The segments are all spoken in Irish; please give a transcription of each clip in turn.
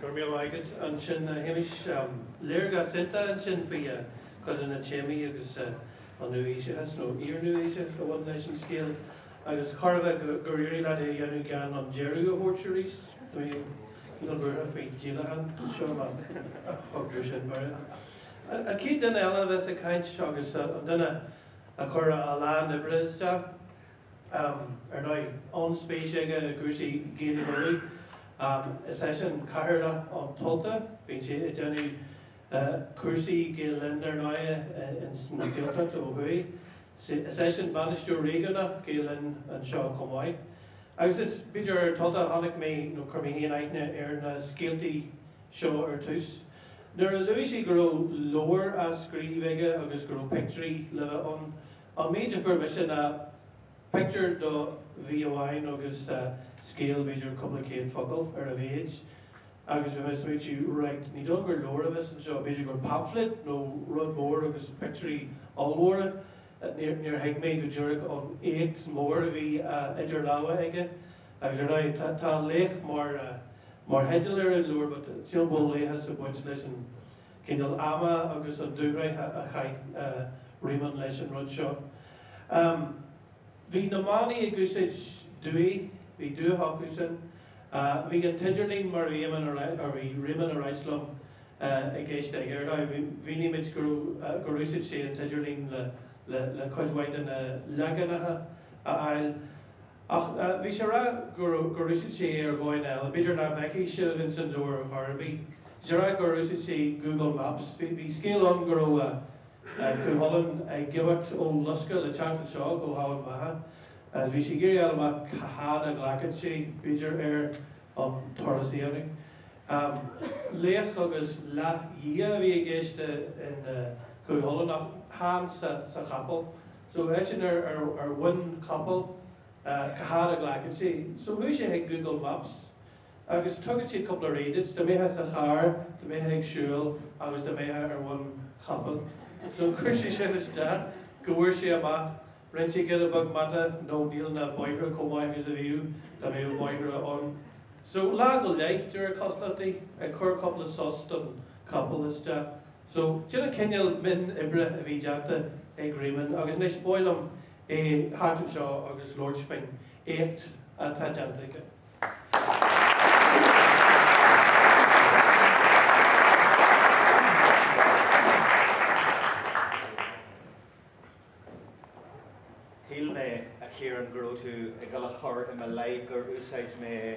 Gormia Waggett, and Shin Hamish Lerga Sinta and Shin Fia, cousin of Chemi, because on New Asia has no ear New Asia, the One Nation Scéal. I was Carva Guriri Lad Yanugan on Jeru Horturies, 3 Kilburra for Gilahan, Shoma, Hogder Shin Barrett. And Keith done Ella with a caint Shogus, done a Cora Alan the Brizda, or now on Space Egga, Gursi Gilly Hurry. A session Carla on Tulta, being Jenny Cursi, Gail Linder, Noya, and Snakilta to Hui. A session banished to Regana, Galen, and Shaw Comway. I was this Peter Tulta Honic me, no Kermihan Aitna, Erna, Scalty, Shaw or Tus. There are Louis grow lower as Scree Vega, August grow picture, live on major permission, picture the VOI, August. Scale major complicated focal or of age. Agus we must make you right. Ni don't go lower of us, so major go pamphlet, no run more agus picture all more. Near Higme go Jurek on 8 more of the Interlawa again. Agus right ta Laoch more headler and lower, but John Bolley has a bunch lesson. Kindle Ama agus on Dugray a high Raymond lesson run shot. The Nomani agusage Dewey. We do Hawkinson. We can Tidgerling, Mariaman or Raymond or Iceland against the Gerda. We need to go research say in Tidgerling, the Coswhite and Laganaha. We shall go research say or going now. Peter Navaki, Shilvinson, or Harvey. Shall go research say Google Maps. We scale on grow Holland, I give it old Luska, the Chanted Shaw, go Howard Maha. As we see Gary Alma Kahana Glacketshi, Beecher Air on Torresiani. Laoch agus La Yia we gest in Kuholland Hans Sachapel. So actually are one couple Kahana Glacketshi. So we should have Google Maps. I guess took a couple of readings, the may have Sachar, the may have Scéal, I was the may have one couple. So Chrissy said it's that, Gursiama. Renchi get a bug matter, no deal na boyra comai as a view, the may boyra on. So lagal day, during a costly, a core couple of sustan couple is that. So Jilla Kenyal min ibra vijata agreement, August next boilum a Harton Shaw, August Lord Spring, 8 at Tajantica. Kieran grow to a Galachor in Malay or Usage me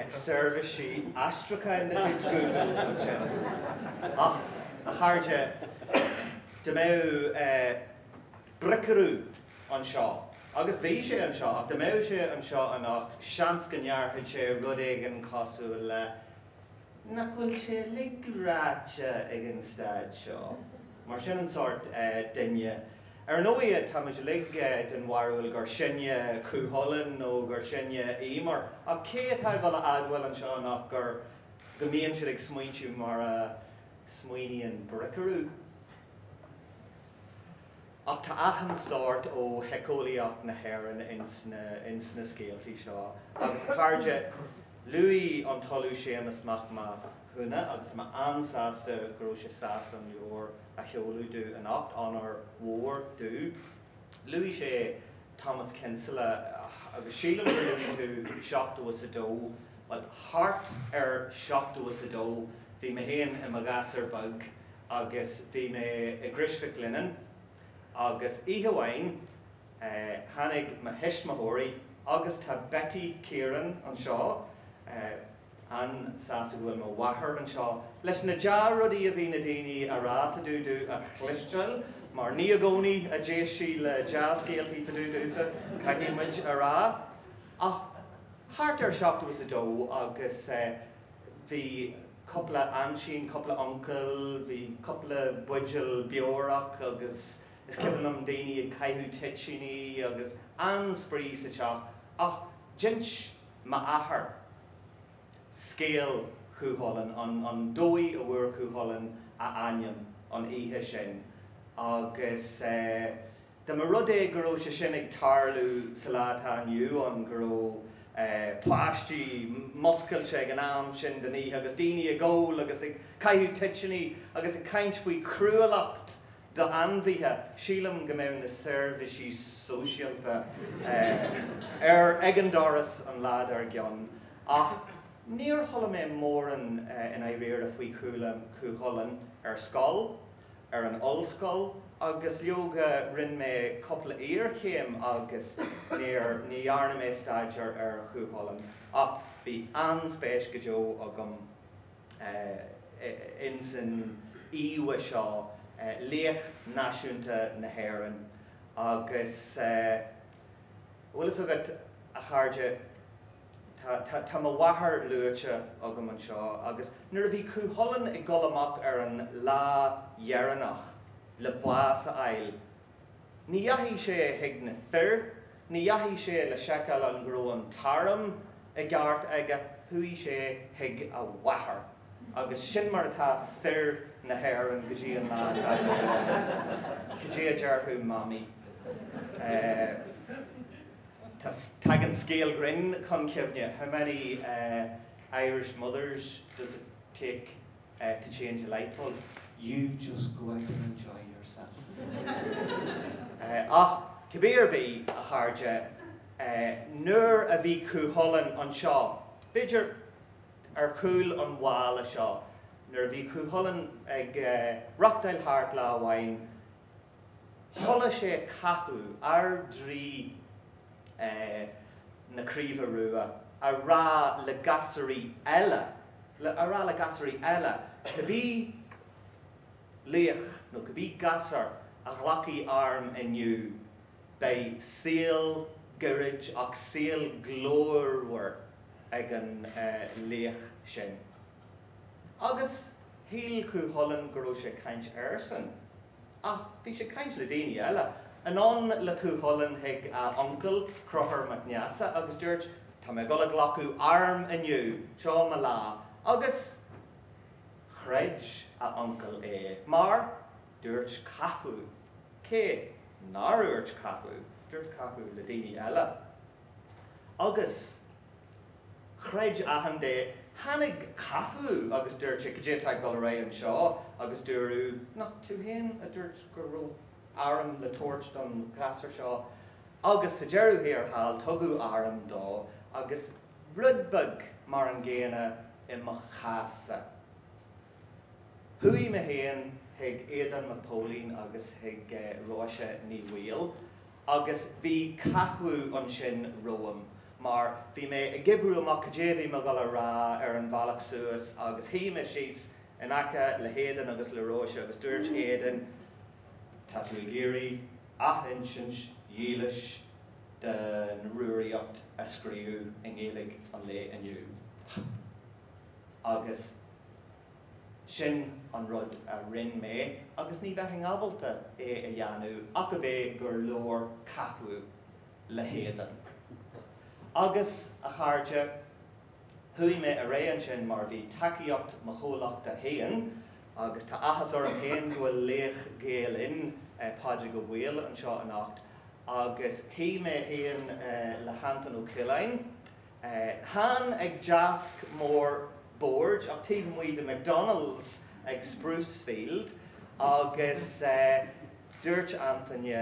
service she Astraka in the Google. A harja Demau Brickaroo on Shaw. August Visha and Shaw, the Mausha and Shaw and Shanskan Yarhiche, Rudig and Cosul Nakulche Ligracha against that Shaw. Marshin and sort Dinya. Noia Tamaj Lig den Warwell Garshenia, Cuholland, no Garshenia Emer. A Kate Hagal Adwell and Sean Ocker, the main should exmoit you Mara Sweeney and Brickaroo. Up to Ahan sort o Hecoliot na Heron in Scéal Shaw. Agus Carja Louis on Tolu Seamus Machma Huna, Agus ma Ansasta Grosha Saston your a Hiolu do an opt on our war do. Louis Shea Thomas Kinsella Sheila Louis to shot to us a dough, but heart shot to us a dough, the Mahan and Magasser bug, August the me a Grishvik linen, August Ihawain, Hanig Mahesh Mahori, August have Betty Kieran on Shaw, and Sassagwil ma Wahar and Shaw. Les na Jarudi of Inadini Ara to do a Clishchal, Mar Neogoni, a Jeshil Jazz Scéal to do so, Kahimaj Ara. Harter shop was a dough, August the couple of Anshin, couple of Uncle, the couple of Budgel Biorak, August Skibblenum Dini, Kaihu Tetchini, August Anspree Sachach, Jinch Ma'ahar. Scéal Cuholland on Doi Awur Cuholland a Anyam on Ihashin. August the Marude Gro Shishinig Tarlu Salatan you on Gro páistí muscailte an am sin den í agus daoine a ggóil agus ag caiithú titseaní agus ag caint faoi crualacht do anmhíthe sílam go mbeadh na seirbhísí sóisialta ag an doras an lád ar gceann ach níor thola mé móran in éireair a faoi Chulainn ar Scéal, ar an ollscoil agus leoga rinn mé coppla éir céim agus ní dhearna mé staidir ar Chulainn ach bhí anspéis go deo agam in san íomha seo Laoch náisiúnta na hÉireann agus bhfuil is agad a chairde tá mo wathair luaite agam an seo agus nuair a bhí Chulainn ag gol amach ar an Láinseáil le Láinseáil ní dheithí sé ag na fir, ní dheithí sé le Scéal an gcró an taram i gceart aige thuí sé ag a wathair agus sin mar atá fir na hÉireann go dtí an lád go dtí a dearthú mami. Tag an Scéal grin chun ceimne. How many Irish mothers does it take to change a light bulb? You just go out and enjoy yourself. Ach, cibéir bí a chairde, nuair a bhí Chulainn an seo, beidir ar cúil an bháil a seo, nuair a bhí Chulainn ag Rochdail Thart Lámhain, thola sé catú ar drí na críomha rua a rá le gasarí eile, caibí Laoch nó caibí gasar a ghlacaí arm inniu bei Scéal gurrid ach Scéal glórhar ag an Laoch sin. Agus híl Chulainn go raibh sé caint airsan ach bhí sé caint le daoine eile. Anon le Chulainn ag uncle Crochar MacNeasa agus dúirt tá mé go le ghlacu arm inniu seo má lá agus chreid a uncle mar dúirt cathú cé náúirt cathú dúirt cathú le daoine eile agus chreid ahan hanig cathú agus dúirt sé go dtí ag go ré an seo agus dúirú nach tú hain a dúirt go raibh aram le toirt don gasar seo agus sa dearú hir hall tugu aram dó agus rudbug mar an ggéine I mo chasa. Hui me héan hig Aidan McPolin agus hig Roise ní bhíal agus bhí cathú an sin roam mar bhí mé a gibrú amach dé bhí me gal rá ar an bhealach suas agus hí me síos in acha le Aidan agus le Roise agus dúirt Aidan Tatú géirí athhinsins dhéilis den ruúíocht a scríú in Gaeilge an lé aniu. Agus sin an rud a rinn mé, agus ní bheith ngabalta a dheanú ach go bheith gur leor cathú le Aidan. Agus a chairde hui mé a ré an sin mar bhí takeíocht mo chomhlachta héan agus tá achas or an héan go Laoch Gaelin Padre go bhfuil an seo an nacht agus hí mé héan le hantan ó Chulainn. Han ag jasc mór board ach tí muid de McDonald's ag Sprucefield agus dúirt Anthony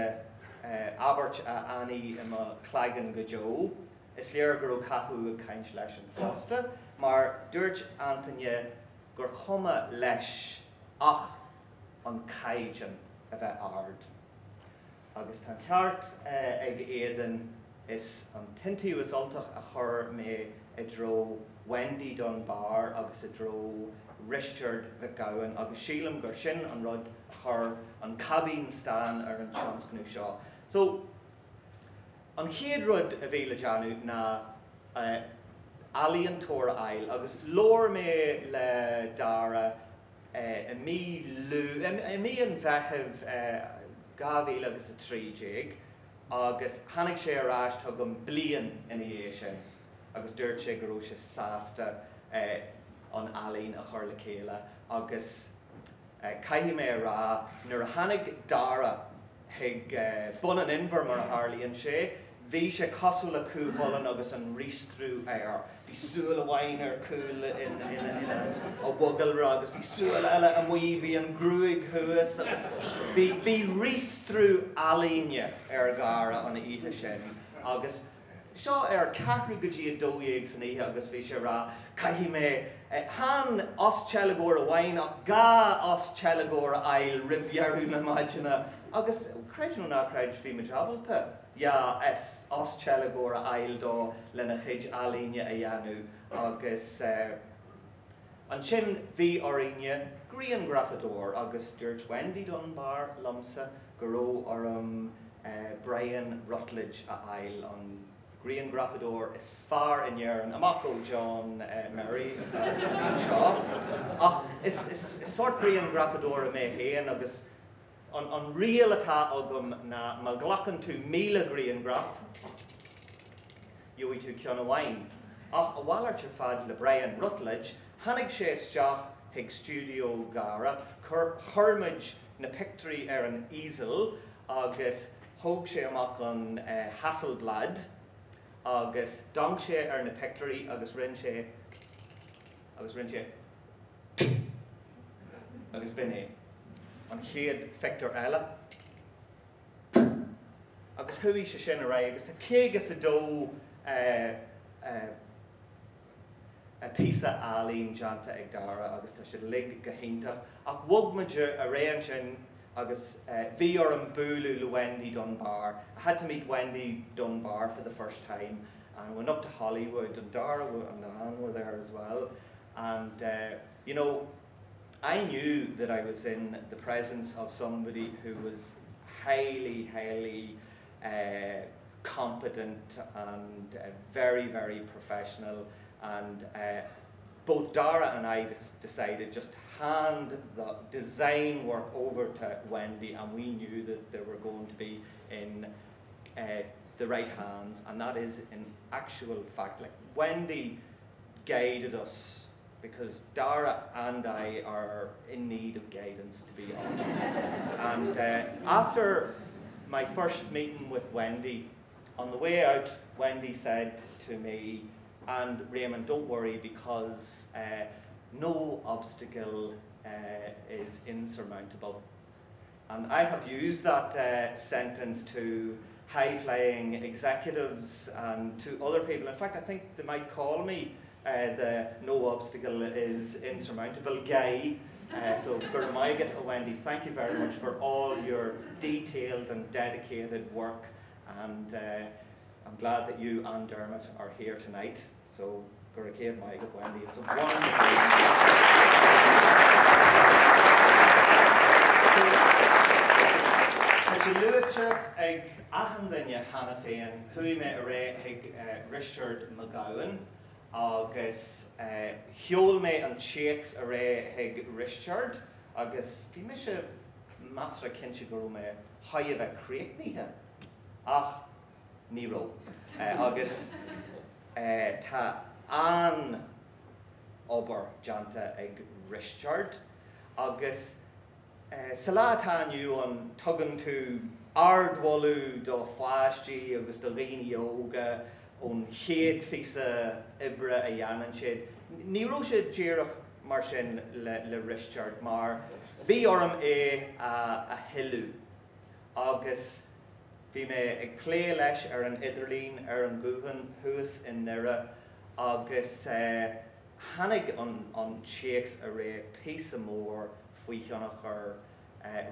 Albert a Annie ima Claigan go Joe is léir gur ó cathú a caint leis an fásta mar dúirt Anthony gur chuma leis ach an caighdean a bheith ard. Agus tá ceart ag Aidan is an tintiú isoltach a chur mé I dro Wendy Dunbar agus I dro Richard McGowan agus sílam gur sin an rud a chur an cabín stan ar an seanscnú seo. So an chéad rud a bhí le deanú na Alíonn Tóra Ail agus lór mé le dara a mí an bheitheh gabhíle agus a trídéig agus hanig sé arás tá go blian ina dhé sin agus dúirt sé go raibh sé sásta an Alíonn a chur le chéile agus caithfidh mé rá nuair a hanig dara ag bun an inbhar mar a tharlaíonn sé bhí sé cosú le cúthalan agus an rístrú air. Bhí súil a bhain ar cúil in a bhugailre agus bhí súil eile a muí bhí an grúig thuas agus bhí rístrú alíne ar gara an ihe sin agus seo ar 4 go dtí 2 san ihe agus bhí sé rá caithí mé han os teilgóir a bhain ach ga os teilgóir a ail ribhearú na maidina agus creid nó ná creid bhí me trabalta. Ja, os teilgóir a ail dó lena chuid alíne a dhéanú agus an sin bhí oríne Grian Grafador agus dúirt Wendy Dunbar lomsa go raibh orm Brian Rutledge a ail an Grian Grafador is far in Éireann amach ó John Mary an seo. Ach, is sort Grian Grafador a mé héan agus an rial atá agam na má ghlachan tú 1000 Grian Graf Joí tú ceann amháin. Ach a bhhailart ar fad le Brian Rutledge hanig sé isteach ag Studio Gara chur thuirmid na picturí ar an easel agus thóg sé amach an Hasselblad agus dang sé ar na picturí agus rinn sé agus binné an chéad picture eile agus thuí sé sin a ra agus tá cégus a dó a písa alín janta ag dara agus tá sé lig go hintach ach bhogmaide a réan sin agus bhí or an búlú le Wendy Dunbar. I had to meet Wendy Dunbar for the first time and I went up to Hollywood and Dara and Anne were there as well and you know, I knew that I was in the presence of somebody who was highly competent and very professional and both Dara and I decided just to hand the design work over to Wendy and we knew that they were going to be in the right hands and that is in actual fact like Wendy guided us because Dara and I are in need of guidance to be honest and after my first meeting with Wendy on the way out Wendy said to me and Raymond don't worry because no obstacle is insurmountable. And I have used that sentence to high-flying executives and to other people. In fact, I think they might call me the no obstacle is insurmountable guy. So, Gurmaigat Wendy, thank you very much for all your detailed and dedicated work. And I'm glad that you and Dermot are here tonight. So, Gurmaigat Wendy, it's a wonderful. Luacha ag ahandaine hana féin hui me a ré ag Richard McGowan agus heol me an shakes a ré ag Richard agus fi me se masra kinse go me haie bheith creaicníthe ach ní ró agus tá an obair janta ag Richard agus Salataniu an tugan tú ardwalú do fáistí agus do líní óga ón chéad fisa ibre a dhéanann siad. Ní raibh siad díreach mar sin le Richard mar bhí orm a hiú agus bhí me ag plé leis ar an idirlín ar an gúhan thuas in nire agus hanig an shakes a ré písa mór faoi cheannach ar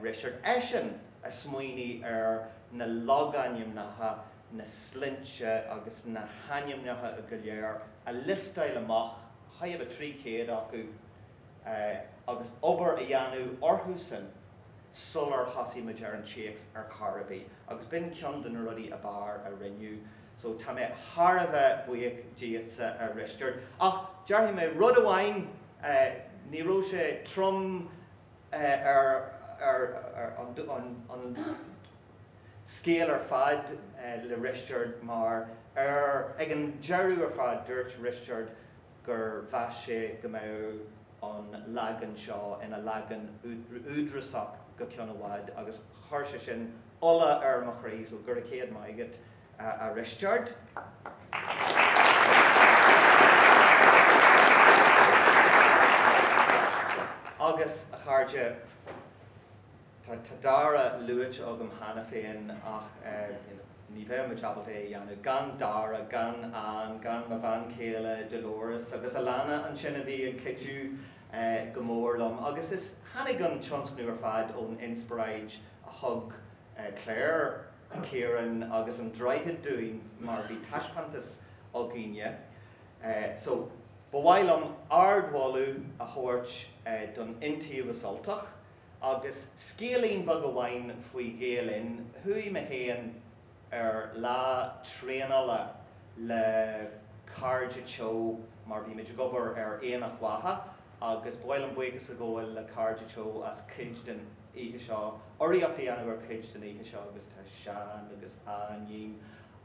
Richard Eishin a smuoine ar na loganim natha na slintse agus na hanim natha a go léir a listail amach haibh a trí céad acu agus obair a dhéanú orthúsan solar hosí me ar an shakes ar Caribbean agus bin ceann na rudí a bar a rinneú so tá mé tharbheith buíoch díatsa a Richard ach dearthaí mé rud amháin ní raibh sé trom an scéal ar fad le Richard mar ag an dearú ar fad dúirt Richard gur bheas sé go mbeadh an lagan seo ina lagan údrasach go ceann amháid agus chuir sé sin ola ar mo chraí so gur a céad maigad a Richard. Agus a charge Tadara Laoch agam hana féin ach ní bheith me jabal é anú gan dara, gan an, gan ma van céile Dolores agus a lana an sinna bhí an kitú gomórlam agus is hanig an tionsnú ar fad ón inspiraid a thug Claire Kieran agus an ddraighead dúin mar bhí taispantas ó gine. So bhhailm ardháilú a thuirt don intíomh asoltach agus scéalaín bag amháin faoi Géalainn hui me héan lá tréanala le cairde teo mar bhí meidir gobar éanach watha agus bhhailm buchas a ggóil le cairde teo as cid den ihe seo oríochtaí anú ar cid den ihe seo agus tá Sean agus Anín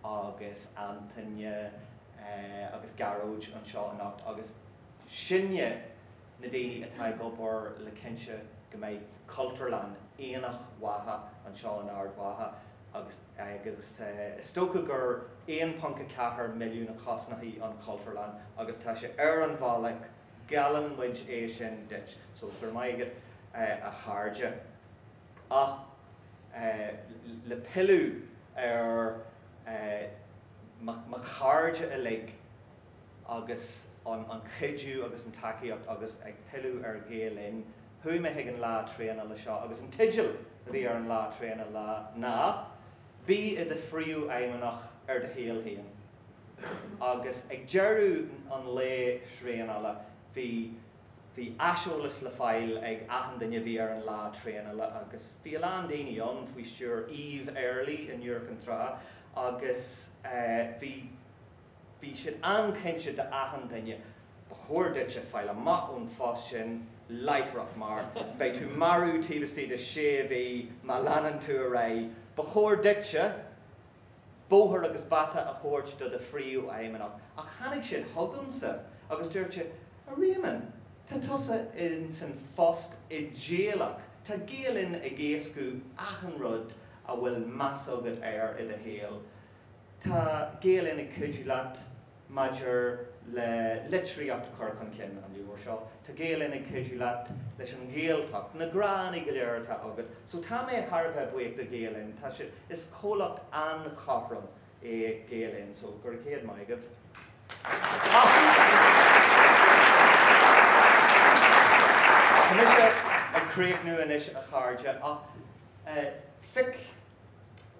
agus Anthony agus Garóid an seo annacht agus sinne na daoine atá gobar le cinse go mbeidh Culturland éanach watha an seo an ard watha agus stocha gur 1.4 milliún a cosnathaí an Culturland agus tá sé an bhálach galan muid é sin dit, so gur maigad a charge ach le pilú ma charge a lig agus an chidú agus an takeíocht agus ag pilú Géalainn hui me hiag an lá tréanala seo agus an tideal a bhí an lá tréanala ná bí i de friú éimeannach de héal héan. Agus ag dearú an lé tréanala bhí aisiolalas le fáil ag ahan daine bhí an lá tréanala agus bhí lán daoine an faoi siúr Eve Early in Europe an trá agus bhí siad ancinse de ahan daine chuirde se fáil amach ón fós sin leigrach mar bei tú marú tíbastí de séhí má leanan tú a ré ba chuirde bóthir agus bata a chuirt do de friú éimeannach a chanig sin thugamsa agus dúirte a riaman tá tusa in san fost I déalach tá Géalainn a ggéascú achan rud a bhfuil mass agad I de héal. Tá Géalainn a cuidiú leat maidir le litríocht a chur chun cin an dúir seo. Tá Géalainn ag cuidiú leat leis an ggéalteach na gránaí go léir tá agad. So tá mé tharbheith buíoch de Géalainn, tá si is cólacht an chopram é Géalainn, so gur céad maigad. Tá ag críomhnú inis a charge ach fic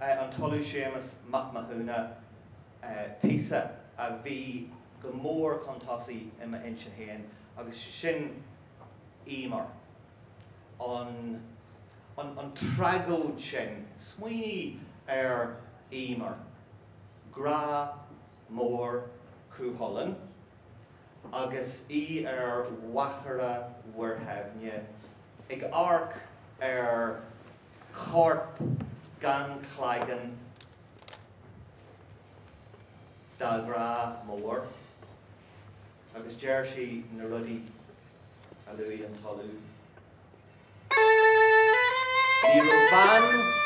an tollú séamas machmathúna písa a bhí go mór contásaí I ma inse héin agus sin ímar an tragóid sin smuoine ímar gra mór cúthollan agus Laochra Warthefne ag arc chorp gan chláigan dá gra mór agus deir sí na rudaí a luí an talú. Ní raibh ban